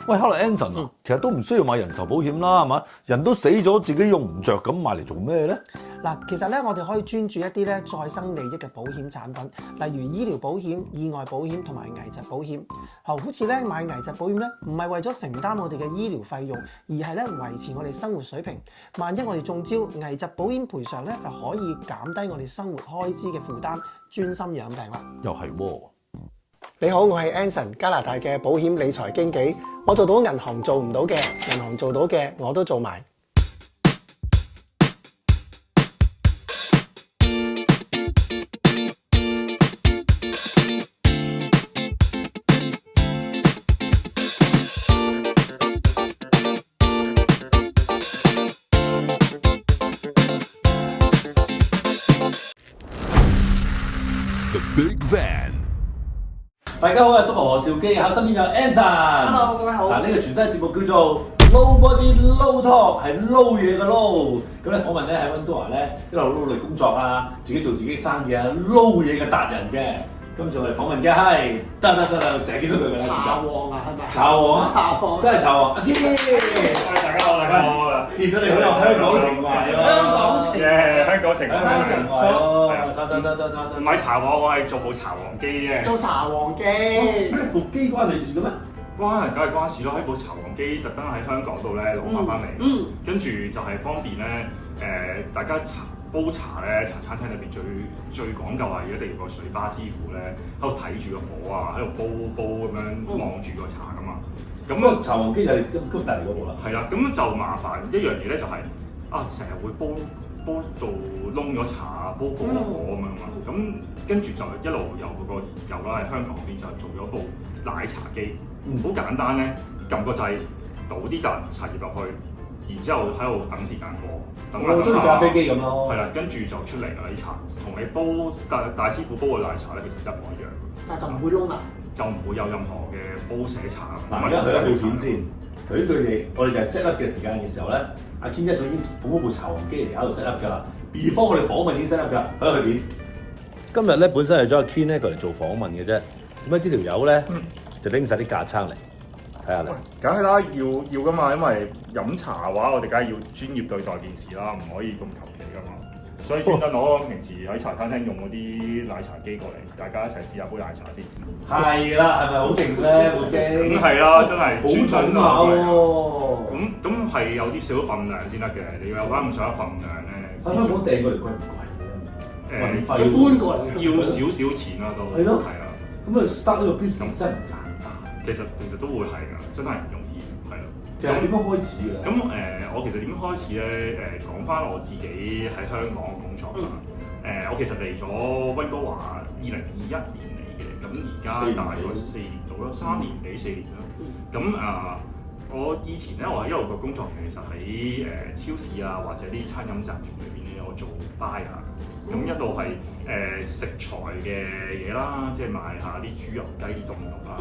喂，Hello Anson 啊，其實都唔需要買人壽保險啦，係嘛？人都死咗，自己用唔着咁買嚟做咩咧？嗱，其實咧，我哋可以專注一啲咧再生利益嘅保險產品，例如醫療保險、意外保險同埋危疾保險。好似咧買危疾保險咧，唔係為咗承擔我哋嘅醫療費用，而係咧維持我哋生活水平。萬一我哋中招，危疾保險賠償咧就可以減低我哋生活開支嘅負擔，專心養病啦。又係喎。你好，我係 Anson， 加拿大嘅保險理財經紀。我做到銀行做唔到嘅，銀行做到嘅我都做埋。The Big Van。大家好，我係叔何兆基，喺身邊有 Anson。 Hello，各位好。嗱，呢個全新節目叫做 Nobody Low Talk， 係撈嘢嘅撈。咁咧訪問咧喺溫哥華咧一路努力工作啊，自己做自己生意啊，撈嘢嘅達人嘅。今次我哋訪問嘅係得，成日見到佢㗎啦。茶王啊，係咪？茶王啊，茶王真係茶王。阿天，大家好，大家好。見到你好有香港情懷啊！香港情香港情懷咯，走。唔係茶王，我係做部茶王機啫。做茶王機。部機關你事嘅咩？梗係關事咯，喺部茶王機特登喺香港度咧攞翻嚟，跟住就係方便咧大家煲茶咧，茶餐廳裏邊最講究係一定要個水吧師傅咧喺度睇住個火啊，喺度煲咁樣望住個茶噶嘛。咁個茶王機就係今帶嚟嗰部啦。係啦，咁就麻煩一樣嘢咧，就係成日會煲到燶咗茶，煲過火咁樣嘛。咁跟住就一路由嗰個油啦，喺香港嗰邊就做咗部奶茶機，好簡單咧，撳個掣，倒啲茶葉落去，然之後喺度等時間過。我中意咖啡機咁咯。係啦，跟住就出嚟啦啲茶，同你煲大師傅煲嘅奶茶咧，其實一模一樣。但係就唔會燶啦。就唔會有任何嘅煲寫茶。嗱，而家佢有條片先，佢佢哋我哋就係 set up 嘅時間嘅時候咧，阿 Ken 一早已經捧嗰部茶王機嚟喺度 set up 㗎啦。before 我哋訪問已經 set up 㗎，睇下佢片。今日咧本身係咗阿 Ken 咧過嚟做訪問嘅啫，點解呢條友咧就拎晒啲架撐嚟睇下咧？梗係啦，要㗎嘛，因為飲茶嘅話，我哋梗係要專業對待件事啦，唔可以咁求其㗎嘛。所以專登攞平時喺茶餐廳用嗰啲奶茶機過嚟，大家一齊試下杯奶茶先。係啦，係咪好勁咧部機？咁係啦，真係好準下喎。咁係有啲少份量先得嘅，你要有翻咁上下份量咧。喺香港訂過嚟貴唔貴咧？運費搬過嚟要少少錢啦都。係咯，係啊。咁啊 start 呢個 business 真係唔簡單。其實都會係㗎，真係唔容易，係咯。就係點樣開始嘅？咁我其實點樣開始咧？講翻我自己喺香港嘅工作啦。我其實嚟咗溫哥華2021年嚟嘅，咁而家大概4年到啦，3年幾4年啦。咁我以前咧，我一路個工作其實喺超市啊，或者啲餐飲集團裏邊咧，我做 buyer。咁一路係食材嘅嘢啦，即係賣下啲豬油雞啲凍肉啊。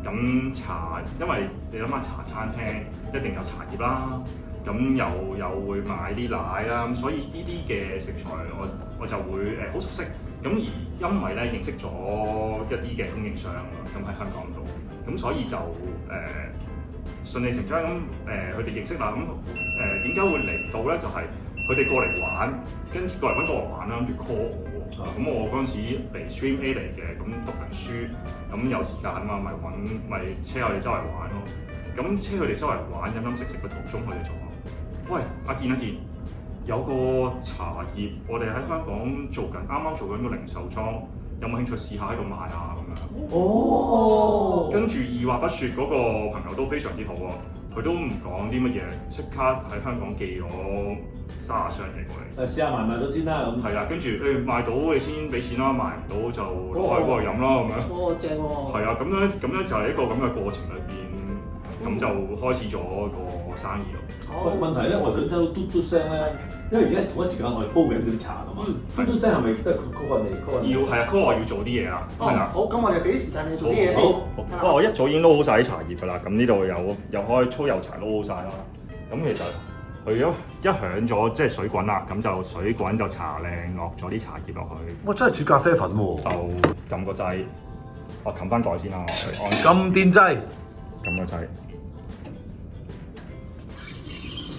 咁茶，因為你諗下茶餐廳一定有茶葉啦，咁又會買啲奶啦，咁所以呢啲嘅食材我就會好熟悉。咁而因為咧認識咗一啲嘅供應商啊，咁喺香港度，咁所以就順理成章咁佢哋認識啦。咁點解會嚟到咧？就係佢哋過嚟玩，跟住過嚟溫哥華玩啦，跟住 call 我。咁我嗰陣時嚟 Stream A 嚟嘅，咁讀緊書，咁有時間啊嘛，咪車我哋周圍玩咯。咁車佢哋周圍玩，飲食嘅途中，佢哋就話：喂，阿健，有個茶葉，我哋喺香港啱啱做緊個零售莊，有冇興趣試下喺度賣啊？咁樣。哦。跟住二話不說，嗰個朋友都非常之好喎。佢都唔講啲乜嘢，即刻喺香港寄咗30箱嘢過嚟。試下賣到先啦咁。係啦，跟住賣到你先俾錢啦，賣唔到就攞去嗰度飲啦咁樣。正喎。係啊，咁樣就係一個咁嘅過程裏邊，咁就開始咗個生意咯。問題咧，我想聽到嘟嘟聲咧，因為而家同一時間我哋煲緊嗰啲茶㗎嘛，嘟嘟聲係咪都係 call 你？要係啊 call 我要做啲嘢啦，係啦。好，咁我哋俾啲時間你做啲嘢先。不過我一早已經撈好晒啲茶葉㗎啦，咁呢度有開粗油茶撈好晒啦。咁其實佢一響咗，即係水滾啦，咁就水滾就茶靚，落咗啲茶葉落去。哇！真係似咖啡粉喎。就撳個掣我冚翻蓋先啦，我哋咁電掣，撳個掣，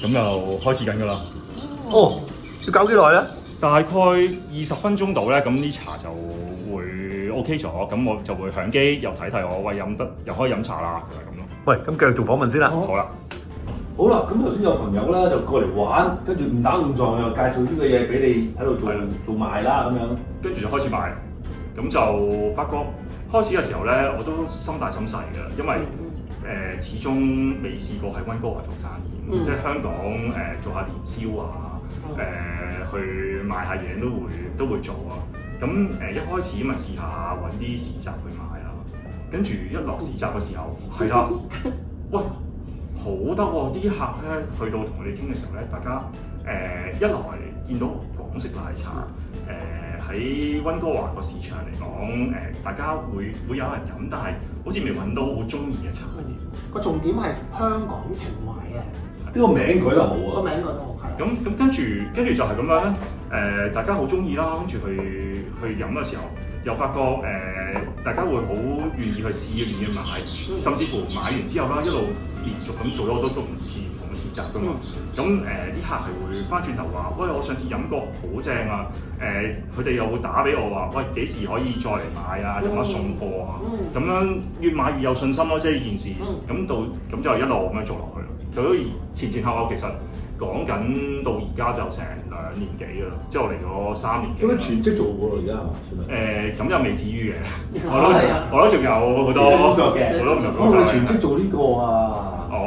咁就開始緊㗎啦。哦，要搞幾耐咧？大概20分鐘到咧，咁啲茶就會 OK 咗，咁我就會響機又睇我，喂飲得又可以飲茶啦，就係咁咯。喂，咁繼續做訪問先啦。好啦，好啦，咁頭先有朋友啦就過嚟玩，跟住誤打誤撞又介紹呢個嘢俾你喺度做賣啦咁樣。跟住就開始賣，咁就發覺開始嘅時候咧，我都心大心細嘅，因為始終未試過喺溫哥華做生意，即係香港做下年宵啊。去賣下嘢都會做啊，咁一開始咪試下揾啲市集去賣啊，跟住一落市集嘅時候，係啦，喂，好得喎！啲客咧去到同我哋傾嘅時候咧，大家一來見到港式奶茶，喺溫哥華個市場嚟講，大家會有人飲，但係好似未揾到好中意嘅茶葉。個重點係香港情懷啊！呢個名改得好啊！個名改得好，係。咁跟住就係咁樣咧，大家好中意啦，跟住去飲嘅時候，又發覺大家會好願意去試，願意去買，甚至乎買完之後啦，一路連續咁做咗好多都唔同嘅市集噶嘛。咁啲客係會翻轉頭話：喂，我上次飲過好正啊！佢哋又會打俾我話：喂，幾時可以再嚟買啊？有冇得送貨啊？咁樣越買越有信心咯，即係呢件事。咁就一路咁樣做落去。做咗前後後其實講緊到而家就成2年幾啦，即係我嚟咗3年幾。咁樣全職做喎，而家係嘛？咁又未至於嘅，我都仲有好多工作嘅，好多唔同工作。作。你全職做呢個啊？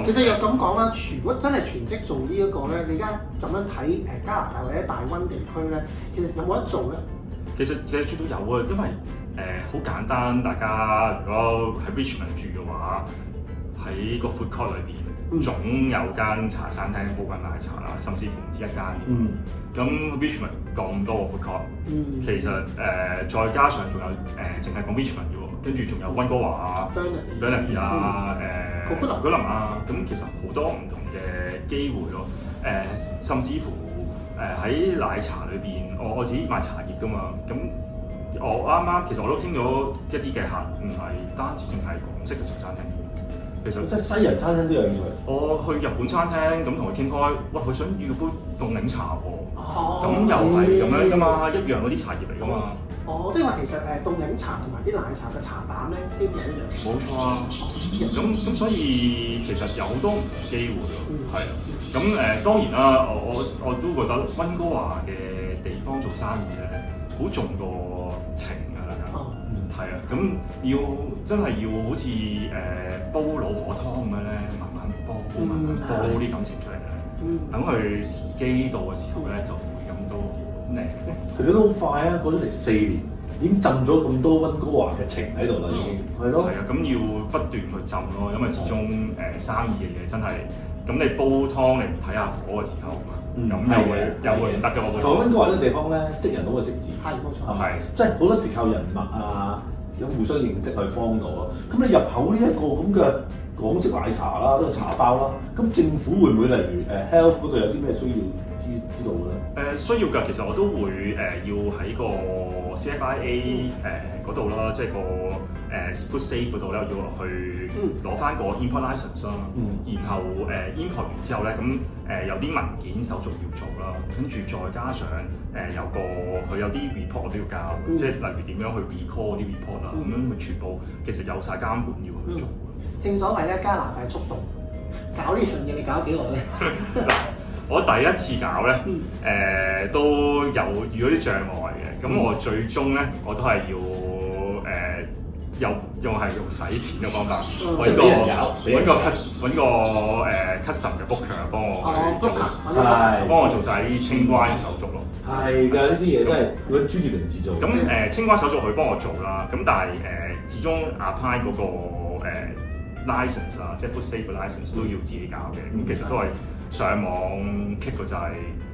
其實又咁講啦，如果真係全職做呢一個咧，你而家咁樣睇加拿大或者大溫地區咧，其實有冇得做咧？其實絕對有啊，因為好簡單，大家如果喺 Richmond 住嘅話，喺個 food court 裏邊。總有間茶餐廳煲緊奶茶啦，甚至乎唔止一間嘅。咁 Richmond 咁多個 food court，其實再加上仲有淨係講 Richmond 嘅喎，跟住仲有溫哥華啊、Burnaby 啊、Coquitlam 啊，咁其實好多唔同嘅機會咯。甚至乎喺奶茶裏邊，我自己賣茶葉㗎嘛，咁我啱啱其實我都傾咗一啲嘅客，唔係單止淨係港式嘅茶餐廳。其實即係西人餐廳都有興趣。我去日本餐廳咁同佢傾開，哇！佢想要杯凍檸茶喎，咁又係咁樣噶嘛，一樣嗰啲茶葉嚟噶嘛。即係話其實凍檸茶同埋啲奶茶嘅茶膽咧，基本一樣。冇錯啊。咁所以其實有好多唔同機會咯，係啊。咁當然啦，我都覺得溫哥華嘅地方做生意咧，好重個情啊，大家。係啊，咁真係要好似煲老火湯咁樣咧，慢慢煲啲感情出嚟咧。等佢時機到嘅時候咧，就會飲到好靚。佢哋都好快啊！過咗嚟4年，已經浸咗咁多溫哥華嘅情喺度啦，已經係咯。係啊，咁要不斷去浸咯，因為始終生意嘅嘢真係咁，你煲湯你唔睇下火嘅時候，咁又會唔得嘅喎。同溫哥華呢個地方咧，識人好過識字，係冇錯，係咪？即係好多時靠人脈啊，咁互相認識去幫到啊。咁你入口呢一個咁嘅港式奶茶啦，呢個茶包啦，咁政府會唔會例如health 嗰度有啲咩需要知道嘅咧？需要㗎，其實我都會要喺個 CFIA 嗰度啦，即係個food safe 嗰度咧，要落去攞翻個 import license 啦。然後import 完之後咧，咁有啲文件手續要做啦，跟住再加上佢有啲 report 我都要交，即係例如點樣去 recall 啲 report 啊，咁樣佢全部其實有晒監管要去做。正所謂咧，加拿大速度，搞呢樣嘢你搞幾耐咧？我第一次搞咧，都有遇到啲障礙嘅，咁我最終咧，我都係要用使錢嘅方法，揾個custom 嘅 booker 幫我做晒啲清關手續咯。係㗎，呢啲嘢真係要專業人士做。咁清關手續佢幫我做啦，咁但係始終 apply 嗰個license 啊，即係 food safe license 都要自己搞嘅。咁其實都係上網 kick 個掣，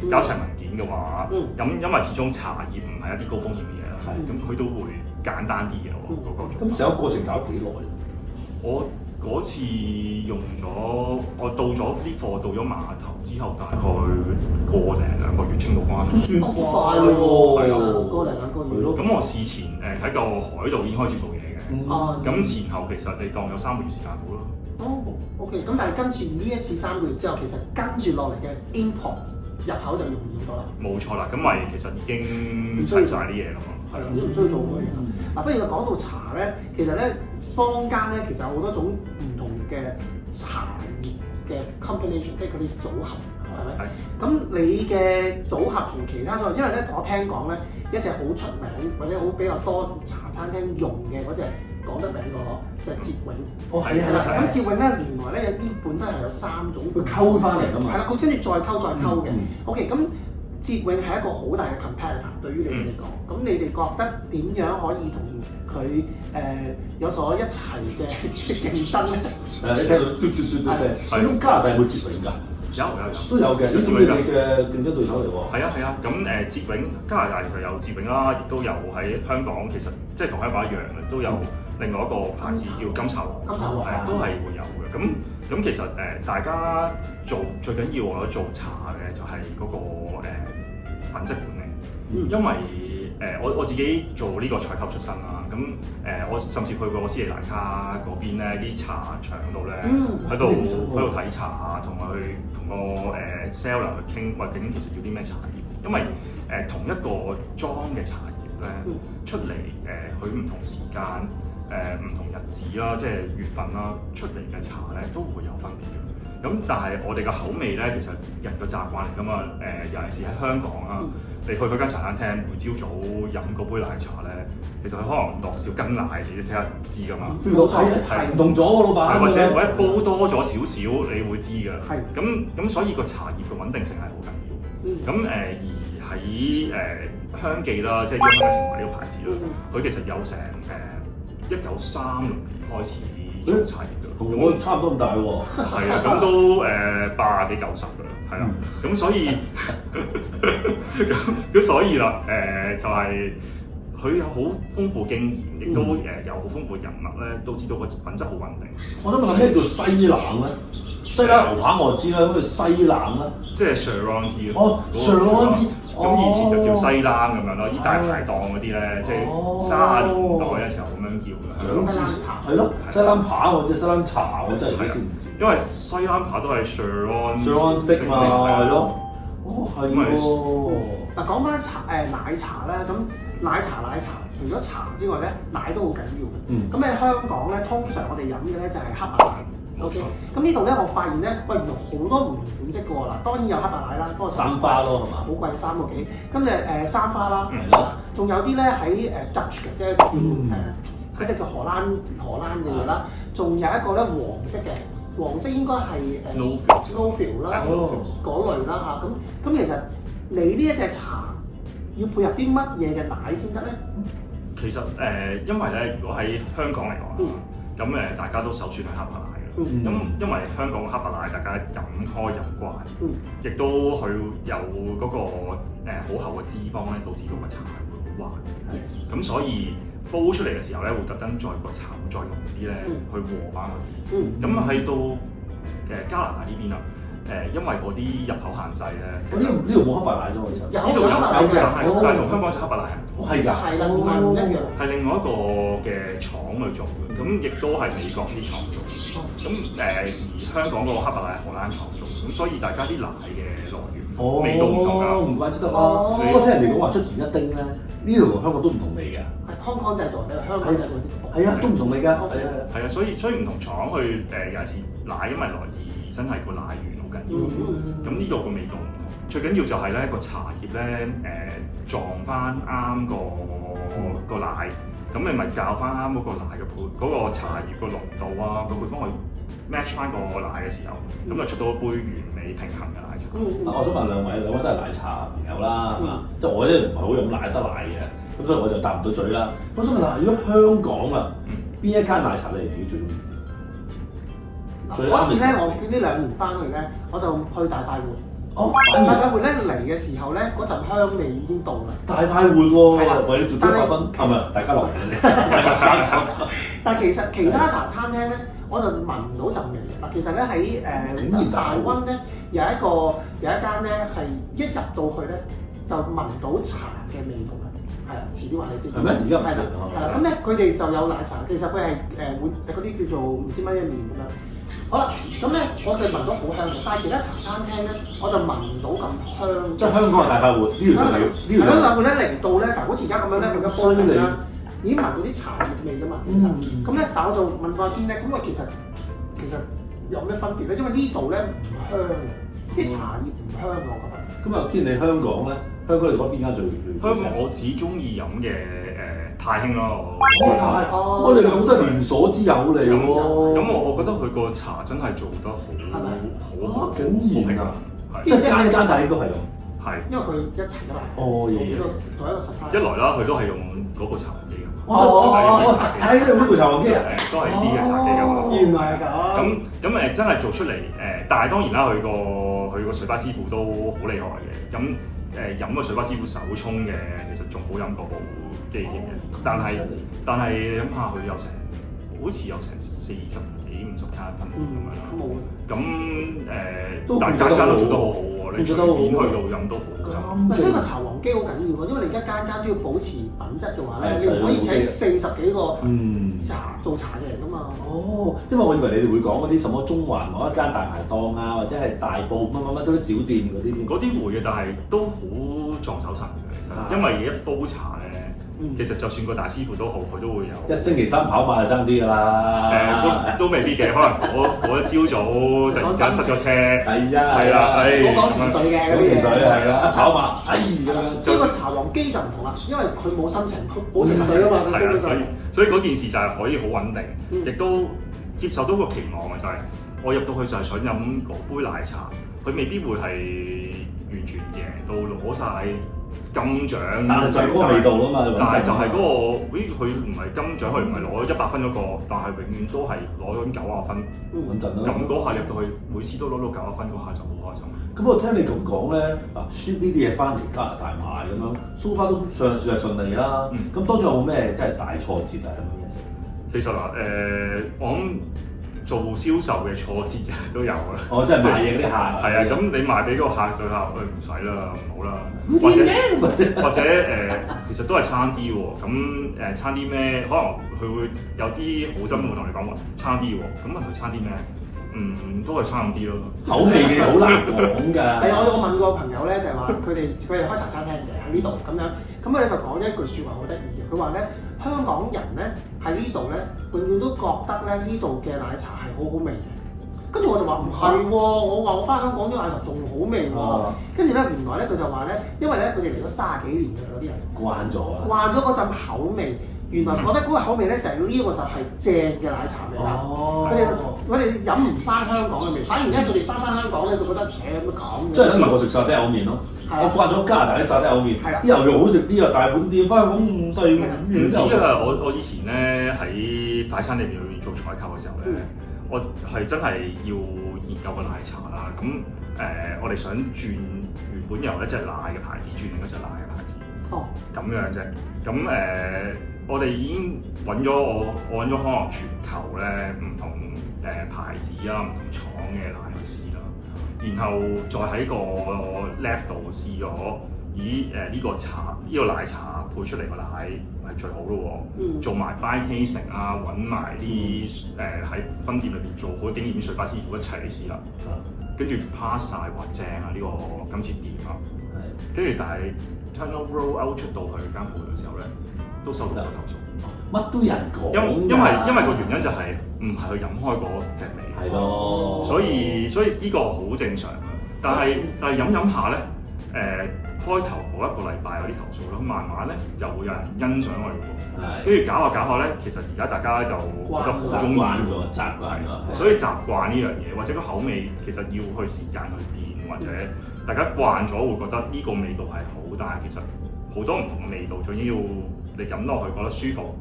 交齊文件嘅話，咁因為始終茶葉唔係一啲高風險嘅嘢啦，咁佢都會簡單啲嘅喎嗰個做法。咁成個過程搞幾耐？我嗰次用咗，我到咗啲貨到咗碼頭之後，大概1零2個月清到關。都算快咯喎，係啊，1零2個月。咁我事前喺個海度已經開始做嘢嘅。嘅。咁前後其實你當有3個月時間到咯。哦，OK，咁但係跟住呢一次3個月之後，其實跟住落嚟嘅 import 入口就容易好多啦。冇錯啦，咁咪其實已經齊晒啲嘢啦嘛。係啦，你唔需要做好多嘢。嗱，不如就講到茶咧，其實咧坊間咧其實有好多種唔同嘅茶葉嘅 combination， 即係佢啲組合，係咪？係。咁你嘅組合同其他所，因為咧我聽講咧一隻好出名或者好比較多茶餐廳用嘅嗰隻講得名個就係捷永。哦，係啊。咁捷永咧原來咧有啲本身係有3種，佢溝翻嚟㗎嘛。係啦，佢跟住再溝嘅。OK，咁捷永係一個好大嘅 competitor 對於你哋嚟講，咁你哋覺得點樣可以同佢有所一齊嘅競爭咧？你聽到嘟嘟嘟嘟聲，咁加拿大有冇捷永㗎？有都有嘅，你嘅競爭對手嚟喎。係啊，咁捷永加拿大其實有捷永啦，亦都有喺香港，其實即係同香港一樣嘅，都有另外一個牌子叫金茶王，都係會有嘅。咁其實大家做最緊要我覺得做茶嘅就係嗰個品質管理，因為我自己做呢個採購出身啦，咁我甚至去過斯里蘭卡嗰邊咧啲茶場度咧，喺度睇茶啊，同埋去同個seller 去傾，究竟其實要啲咩茶葉，因為同一個裝嘅茶葉咧出嚟佢唔同時間唔同日子啦，即係月份啦，出嚟嘅茶咧都會有分別嘅。咁但係我哋嘅口味咧，其實人嘅習慣嚟㗎嘛。尤其是喺香港啦，你去嗰間茶餐廳，每朝早飲嗰杯奶茶咧，其實佢可能落少羹奶，你都即刻知㗎嘛。feel 到係唔同咗喎，老闆。或者煲多咗少少，你會知㗎。係。咁所以個茶葉嘅穩定性係好緊要。咁而喺香記啦，即係香港情懷呢個牌子啦，佢其實有成1936年開始做茶葉㗎，同我差唔多咁大喎。係啊，咁都80幾90㗎啦，係啊，咁所以咁所以啦，就係佢有好豐富經驗，亦都有好豐富人物咧，都知道個品質好穩定。我想問下咩叫西冷咧？西冷牛扒我知啦，咁叫西冷啦，即係 Sharon Tea 哦 Sharon Tea，咁以前就叫西冷咁樣咯，依大排檔嗰啲咧，即係30年代嘅時候咁樣叫嘅。西冷茶係咯，西冷扒我知，西冷茶我真係先唔知。因為西冷扒都係 Sharon stick 嘛，係咯。哦，係喎。嗱，講翻奶茶咧，咁奶茶除咗茶之外咧，奶都好緊要嘅。咁喺香港咧，通常我哋飲嘅咧就係黑白奶。OK，咁呢度咧，我發現咧，喂，原來好多唔同款式嘅喎。嗱，當然有黑白奶啦，不過三花咯，係嘛？好貴，3個幾。咁就三花啦，係啦。仲有啲咧喺Dutch 嘅，即係嗰隻叫荷蘭嘅嘢啦。仲有一個咧黃色嘅，黃色應該係Snowfield 啦，嗰類啦嚇。咁其實你呢一隻茶要配合啲乜嘢嘅奶先得咧？其實因為咧，如果喺香港嚟講咁大家都首選係黑白奶嘅。咁因為香港嘅黑白奶大家飲開飲慣，亦都佢有嗰個好厚嘅脂肪咧，導致到個茶會好滑。咁所以煲出嚟嘅時候咧，會特登再個茶會再濃啲咧，去和翻佢。咁喺到加拿大呢邊啦，因為嗰啲入口限制咧，呢度冇黑白奶啫，我知。呢度有嘅，但係同香港就黑白奶啊。係㗎。係啦，唔一樣。係另外一個嘅廠去做嘅，咁亦都係美國啲廠做。咁而香港個黑白奶係荷蘭廠做，咁所以大家啲奶嘅來源味道唔同㗎。唔怪之得啦。我聽人哋講話出前一丁咧，呢度同香港都唔同味嘅。香港製造嘅，香港製造啲。係啊，都唔同味㗎。係啊，所以唔同廠去尤其是奶，因為來自真係個奶源好緊要。咁呢度個味道唔同，最緊要就係咧個茶葉咧撞翻啱個奶。咁你咪教翻啱嗰個奶嘅嗰個茶葉個濃度啊，個配方去 match 翻個奶嘅時候，咁就出到一杯完美平衡嘅奶茶。我想問兩位都係奶茶朋友啦，係嘛？即係我咧唔係好飲奶得奶嘅，咁所以我就答唔到嘴啦。我想問下，如果香港啊，邊一間奶茶你哋自己最中意先？嗰次咧，我呢2年翻去咧，我就去大快活。大快活咧嚟嘅時候咧，嗰陣香味已經到啦。大快活喎，為你做100分，係咪？大家落嚟啫。但係其實其他茶餐廳咧，我就聞唔到陣味嘅。嗱，其實咧喺大溫咧有一間咧係一入到去咧就聞到茶嘅味道啦。係啊，遲啲話你知。係咩？而家唔係啦，係啦。咁咧佢哋就有奶茶，其實佢係換嗰啲叫做唔知乜嘢麵咁樣。好啦，咁咧我就聞到好香嘅，但係其他茶餐廳咧我就聞唔到咁香。即係香港嘅大快活呢條就係呢條。香港大快活咧嚟到咧，但係好似而家咁樣咧，佢而家幫緊啦，已經聞到啲茶葉味㗎嘛。咁咧，但係我就問過阿堅咧，咁啊其實有咩分別咧？因為呢度咧唔香，啲茶葉唔香我覺得。咁啊，堅你香港咧，香港你覺得邊間最？香港我自己中意飲嘅太興咯。我哋兩個都係連鎖之友嚟喎。咁我覺得佢個茶真係做得好，竟然啊！係即係間間大應都係咁。係，因為佢一齊㗎嘛。哦，嘢。同一個實體。一來啦，佢都係用嗰部茶壺機㗎。睇到用呢部茶壺機啊！都係呢啲嘅茶機㗎嘛。原來係咁。咁真係做出嚟但係當然啦，佢個水吧師傅都好厲害嘅。咁飲個水吧師傅手沖嘅，其實仲好飲過部機添嘅。但係你諗下，佢有成好似有成40幾50間分咁樣啦。咁但係間間都做得好好喎，你隨便去到飲都好飲。所以個茶王機好緊要喎，因為你而家間間都要保持品質嘅話咧，你唔可以請40幾個做茶嘅人㗎嘛。哦，因為我以為你哋會講嗰啲什麼中環某一間大排檔啊，或者係大埔乜都啲小店嗰啲添。嗰啲會嘅，但係都好撞手神嘅其實，因為一煲茶咧。其實就算個大師傅都好，佢都會有1星期3跑馬就爭啲㗎啦。都未必嘅，可能嗰一朝早突然間塞咗車，係啦，我講情緒嘅嗰啲嘢，係啦，跑馬，呢個茶王機就唔同啦，因為佢冇心情，冇情緒啊嘛。係啊，所以嗰件事就係可以好穩定，亦都接受到個期望嘅就係我入到去就係想飲嗰杯奶茶，佢未必會係完全贏到攞晒金獎，但係就係嗰個味道啊嘛。但係就係嗰個，佢唔係金獎，佢唔係攞100分嗰個，但係永遠都係攞緊90分。穩陣咯。咁嗰下入到去，每次都攞到90分嗰下就好開心。咁我聽你咁講咧，ship 呢啲嘢翻嚟加拿大賣咁樣，so far都算係順利啦。咁當中有冇咩真係大挫折啊？咁樣嘢食？其實我諗做銷售嘅挫折都有啦。哦，即係賣嘢嗰啲客。係啊，咁你賣俾嗰個客對客，唔使啦，唔好啦。或者其實都係差啲喎。咁差啲咩？可能佢會有啲好心會同你講話差啲喎。咁佢差啲咩？都係差咁啲咯。口味嘅好難講㗎。係啊，我問過朋友咧，就係話佢哋開茶餐廳嘅喺呢度咁樣，咁佢哋就講一句説話好得意嘅，佢話咧香港人咧喺呢度咧，永遠都覺得咧呢度嘅奶茶係好好味嘅。跟住我就話唔係喎，我話我翻香港啲奶茶仲好味喎。跟住咧原來咧佢就話咧，因為咧佢哋嚟咗30幾年嘅嗰啲人，慣咗嗰陣口味。原來覺得嗰個口味咧就係呢個就係正嘅奶茶味啦。佢哋飲唔翻香港嘅味，反而咧佢哋翻香港咧就覺得乜咁。即係等於我食沙爹牛麵咯。我慣咗加拿大啲沙爹牛麵，啲牛肉好食啲啊，大碗啲，翻香港咁細碗。唔止啊！我以前咧喺快餐裏邊做採購嘅時候咧，我係真係要研究個奶茶啦。咁我哋想轉原本由一隻奶嘅牌子轉另一隻奶嘅牌子。咁樣啫。咁我哋已經揾咗我揾咗可能全球咧唔同牌子啦、唔同廠嘅奶去試啦，然後再喺個 lab 度試咗，呢個奶茶配出嚟個奶係最好咯喎，做埋 blind tasting 啊，揾埋啲喺分店裏邊做好經驗水吧師傅一齊嚟試啦，跟住 pass 晒話正啊呢個今次掂啊，跟住但係 turn roll out 出到去間鋪嘅時候咧，都收到投訴。乜都有人講。因為個原因就係唔係去飲開嗰隻味。係咯。所以呢個好正常嘅。但係飲下咧，開頭嗰一個禮拜有啲投訴啦，慢慢咧又會有人欣賞我哋喎。跟住搞下咧，其實而家大家就覺得好中意喎，習慣咗。所以習慣呢樣嘢，或者個口味其實要去時間去變，或者大家慣咗會覺得呢個味道係好，但係其實好多唔同嘅味道，最緊要你飲落去覺得舒服。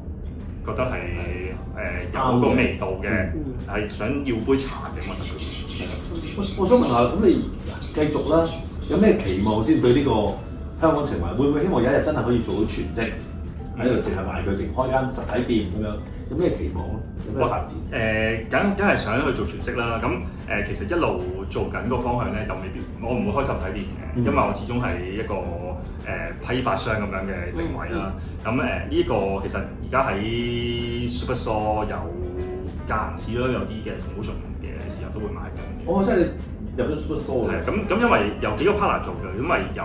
覺得係有個味道嘅，係想要杯茶嘅，我覺得。我想問下，咁你繼續啦，有咩期望先對呢個香港情懷？會唔會希望有一日真係可以做到全職喺度，淨係賣佢，淨開間實體店咁樣？有咩期望咧？有咩發展？梗係想去做全職啦。咁其實一路做緊個方向咧，就未必我唔會開實體店嘅，因為我始終係一個批發商咁樣嘅定位啦。咁呢個其實而家喺 Superstore 有間唔時咯，有啲嘅 promotion 嘅時候都會買緊嘅。哦，即係你入咗 Superstore 係咁因為有幾個 partner 做嘅，因為有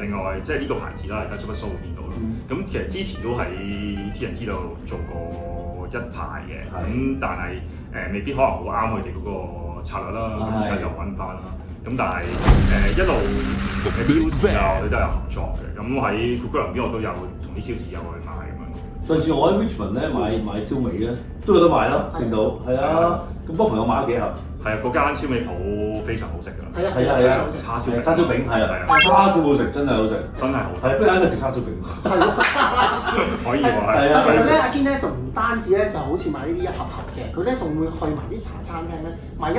另外即係呢個牌子啦，而家 Superstore 會見到啦。咁其實之前都喺啲人知道做過一排嘅，咁但係未必可能好啱佢哋嗰個策略啦，咁而家就揾翻啦。咁但係一路唔同嘅超市啊，我哋都有合作嘅。咁喺 Google 邊我都有同啲超市有去買咁樣。上次我喺 Richmond 咧買燒味咧，都有得買咯，見到係啊。咁多朋友買咗幾盒。係啊，嗰間燒味鋪非常好食㗎。係啊，叉燒餅係啊，叉燒好食，真係好食，真係好食。係不如喺度食叉燒餅。可以喎。係啊。其實咧，阿堅咧仲唔單止咧，就好似買呢啲一盒盒嘅，佢咧仲會去埋啲茶餐廳咧買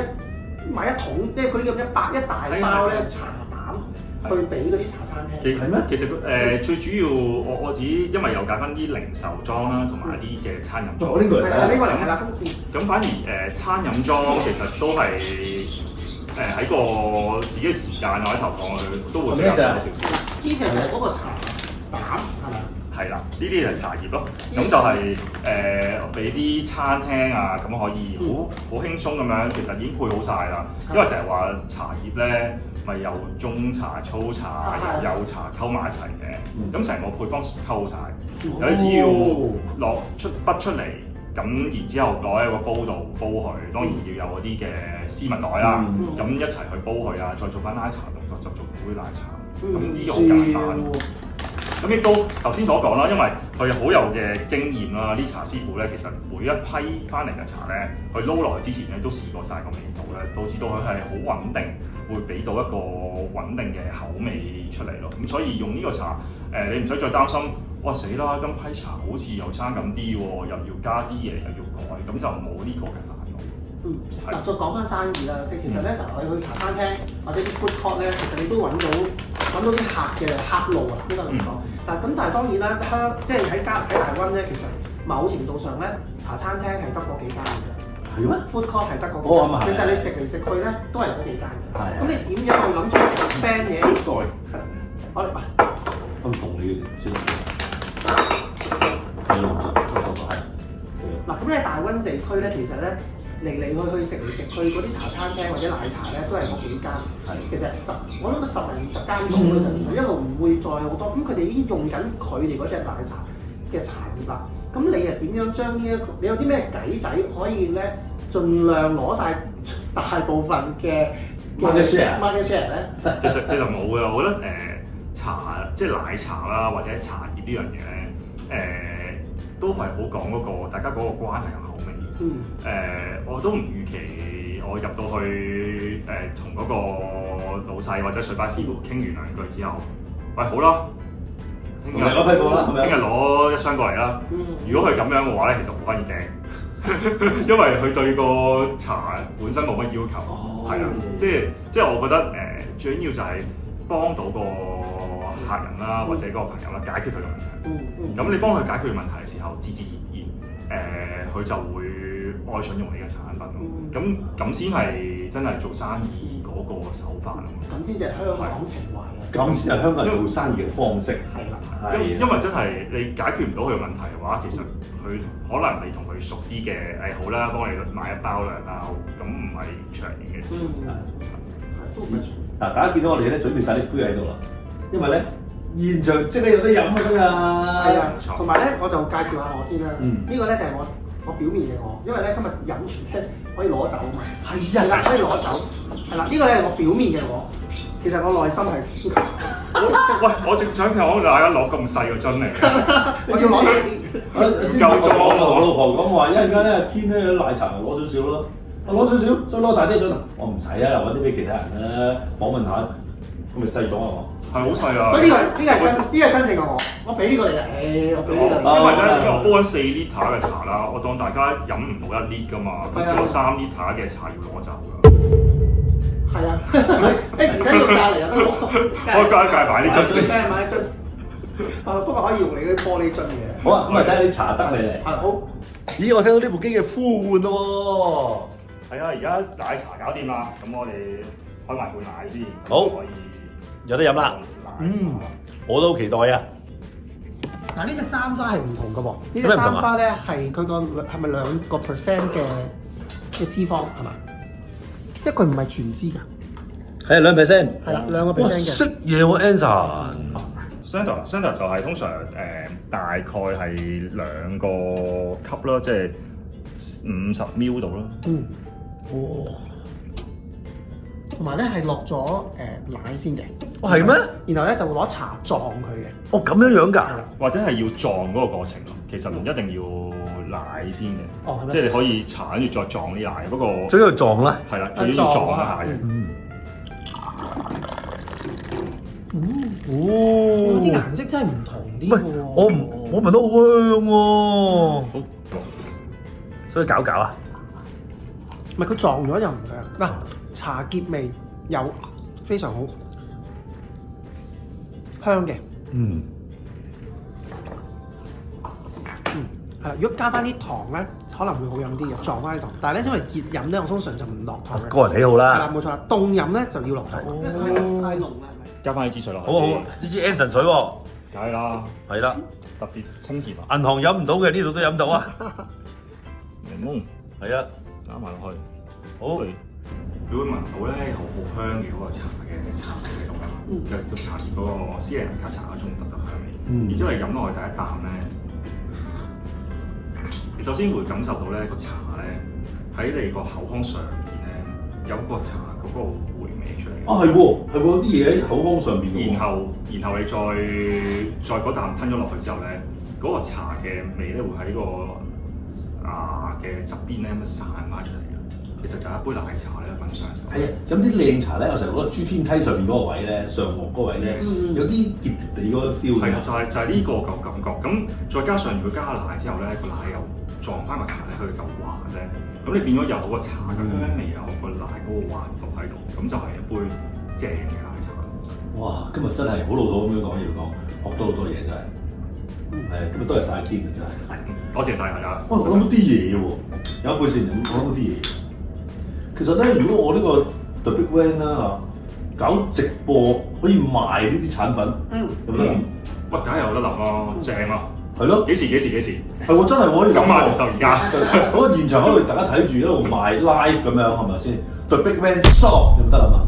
一桶，即係佢叫一大包咧茶膽，去俾嗰啲茶餐廳。係咩？其實最主要我指，因為有揀翻啲零售裝啦，同埋一啲嘅餐飲裝。呢個嚟係啊，呢個嚟係啦。咁反而餐飲裝其實都係喺個自己嘅時間或者投放去都會比較多少少。呢隻就係嗰個茶膽係咪？係啦，呢啲就係茶葉咯。咁就係俾啲餐廳啊，咁可以好輕鬆咁樣，其實已經配好晒啦。因為成日話茶葉咧，咪有中茶、粗茶、幼茶溝埋一齊嘅。咁成個配方溝晒，有啲只要攞筆出嚟。咁然之後攞喺個煲度煲佢，當然要有嗰啲嘅絲襪袋啦。咁一齊去煲佢啊，再做翻拉茶動作，就做杯奶茶。咁呢啲好簡單。咁亦都頭先所講啦，因為佢好有嘅經驗啦，啲茶師傅咧，其實每一批翻嚟嘅茶咧，佢撈落去之前咧都試過晒個味道咧，導致到佢係好穩定，會俾到一個穩定嘅口味出嚟咯。咁所以用呢個茶，你唔使再擔心，哇死啦！今批茶好似又差咁啲喎，又要加啲嘢，又要改，咁就冇呢個嘅煩惱。嗱，再講翻生意啦，即係其實咧，嗱，你去茶餐廳或者啲 food court 咧，其實你都揾到啲客嘅客路啊，呢個嚟講。嗱，咁但係當然啦，即係喺大灣咧，其實某程度上咧，茶餐廳係得嗰幾間嘅。係咩 ？food court 係得嗰幾間。其實你食嚟食去咧，都係嗰幾間嘅。咁你點樣去諗住 expand 嘢？我哋咁同你先。係嗱，咁咧大灣地區咧，其實咧嚟去食嚟食去嗰啲茶餐廳或者奶茶咧，都係嗰幾間。其實我諗10零20間到啦，其實一路唔會再好多。咁佢哋已經用緊佢哋嗰隻奶茶嘅茶葉啦。咁你又點樣將你有啲咩計仔可以咧，盡量攞晒大部分嘅 market share 咧？其實冇嘅，我覺得茶即係奶茶啦，或者茶葉呢樣嘢咧，都係好講嗰個大家嗰個關係嘅口味。我都唔預期我入到去同嗰個老細或者水吧師傅傾完2句之後，喂好啦，聽日攞1箱過嚟啦。如果佢咁樣嘅話咧，其實好得意嘅，因為佢對個茶本身冇乜要求，係啊，即係我覺得最緊要就係幫到個客人啦，或者嗰個朋友啦，解決佢嘅問題。咁你幫佢解決問題嘅時候，自自然佢就會愛上用你嘅產品咯。咁先係真係做生意嗰個手法咯。咁先至係香港情懷啊！咁先係香港人做生意嘅方式。係啦，因為真係你解決唔到佢嘅問題嘅話，其實佢可能你同佢熟啲嘅，好啦，幫你買1包2包，咁唔係長年嘅事。嗱，大家見到我哋咧準備晒啲杯喺度啦，因為咧現場即係有得飲啊今日。係啊，同埋咧我就介紹下我先啦。呢個咧就係我表面嘅我，因為咧今日飲完咧可以攞走啊嘛。係啊，可以攞走。係啦，呢個咧係我表面嘅我，其實我內心係喂，我正想講大家攞咁細個樽嚟嘅，我要攞夠咗。我老婆講話一陣間咧天咧奶茶攞少少咯。我攞少少，再攞大啲樽。我唔使啊，留啲俾其他人啦，訪問下，咁咪細咗啊嘛。係好細啊！所以呢個係真正嘅我，我俾呢個你啦。我俾呢個你。因為咧，我煲緊4 litre 嘅茶啦，我當大家飲唔到1 litre 噶嘛，咁我3 litre 嘅茶要攞走㗎。係啊，唔緊要隔離有得攞。我隔一隔買呢樽先。買一樽。不過可以用你啲玻璃樽嘅。好啊，咁咪睇下啲茶得你嚟。係好。咦，我聽到呢部機嘅呼喚咯係啊，而家奶茶搞掂啦，咁我哋開埋罐奶先。好可以有得飲啦。我都好期待啊！嗱，呢隻三花係唔同嘅喎，呢隻咩唔同啊三花咧係佢個係咪2% 嘅脂肪係嘛？即係佢唔係全脂㗎。係2%。係啦，2%嘅。識嘢喎 Anson。Standard 就係通常大概係2個級啦，即係50 ml 度啦。哇！同埋咧係落咗奶先嘅。哦，係咩？然後咧就會攞茶撞佢嘅。哦，咁樣樣㗎。或者係要撞嗰個過程咯，其實唔一定要奶先嘅。哦，係咩？即係你可以搽跟住再撞啲奶，不過最緊要撞啦。係啦，最緊要撞一下嘅。哦，啲顏色真係唔同啲喂，喎。我聞到好香喎。好，所以搞搞啊。唔係佢撞咗就唔香。嗱，茶葉味有非常好，香嘅。係啦，如果加翻啲糖咧，可能會好飲啲嘅，撞翻啲糖。但係咧，因為熱飲咧，我通常就唔落糖嘅。個人喜好啦。係啦，冇錯啦。凍飲咧就要落糖。太濃啦，加翻啲支水落去。好好，呢支 Anson 水喎。梗係啦，係啦，特別清甜啊！銀行飲唔到嘅，呢度都飲到啊。檸檬係啊，加埋落去。好。你會聞到咧有好香嘅嗰個茶味喺度啦，就茶葉嗰個斯里蘭卡茶嗰種特香味。然之後你飲落去第一啖咧，你首先會感受到咧個茶咧喺你個口腔上面咧有個茶嗰個回味出嚟。啊係喎，有啲嘢喺口腔上邊嘅。然後你再嗰啖吞咗落去之後咧，嗰個茶嘅味咧會喺個嘅側邊咧咁散翻出嚟嘅。其實就係一杯奶茶咧，品嚐嘅時候。係啊，飲啲靚茶咧，我成日覺得珠天梯上面嗰個位咧，上顎嗰位咧，有啲甜甜地嗰個 feel。係啊，就係呢個舊感覺。咁再加上如果加奶之後咧，個奶又撞翻個茶咧，佢夠滑咧，咁你變咗有個茶嘅香味，有個奶嗰個滑度喺度，咁就係一杯正嘅奶茶。哇！今日真係好老土咁樣講要講，學到好多嘢真係。係，今日多謝晒 Ken 真係。多謝晒大家。哇！我諗到啲嘢喎，有一句先，我諗到啲嘢。其實咧，如果我呢個 The Big Van 啦嚇，搞直播可以賣呢啲產品，有冇得諗？喂，梗係有得諗咯，正啊！係咯，幾時？係喎，真係可以咁啊！喎就而家，嗰個現場喺度，大家睇住一路賣 live 咁樣，係咪先 ？The Big Van Shop 有冇得諗啊？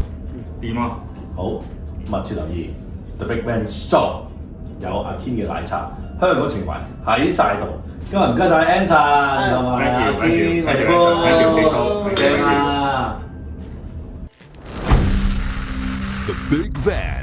掂啊！好，密切留意 The Big Van Shop 有阿 Ken 嘅奶茶，香港情懷喺晒度。今日唔該晒 Anson，係嘛？阿 Ken 嚟波，正啊！ The Big Van.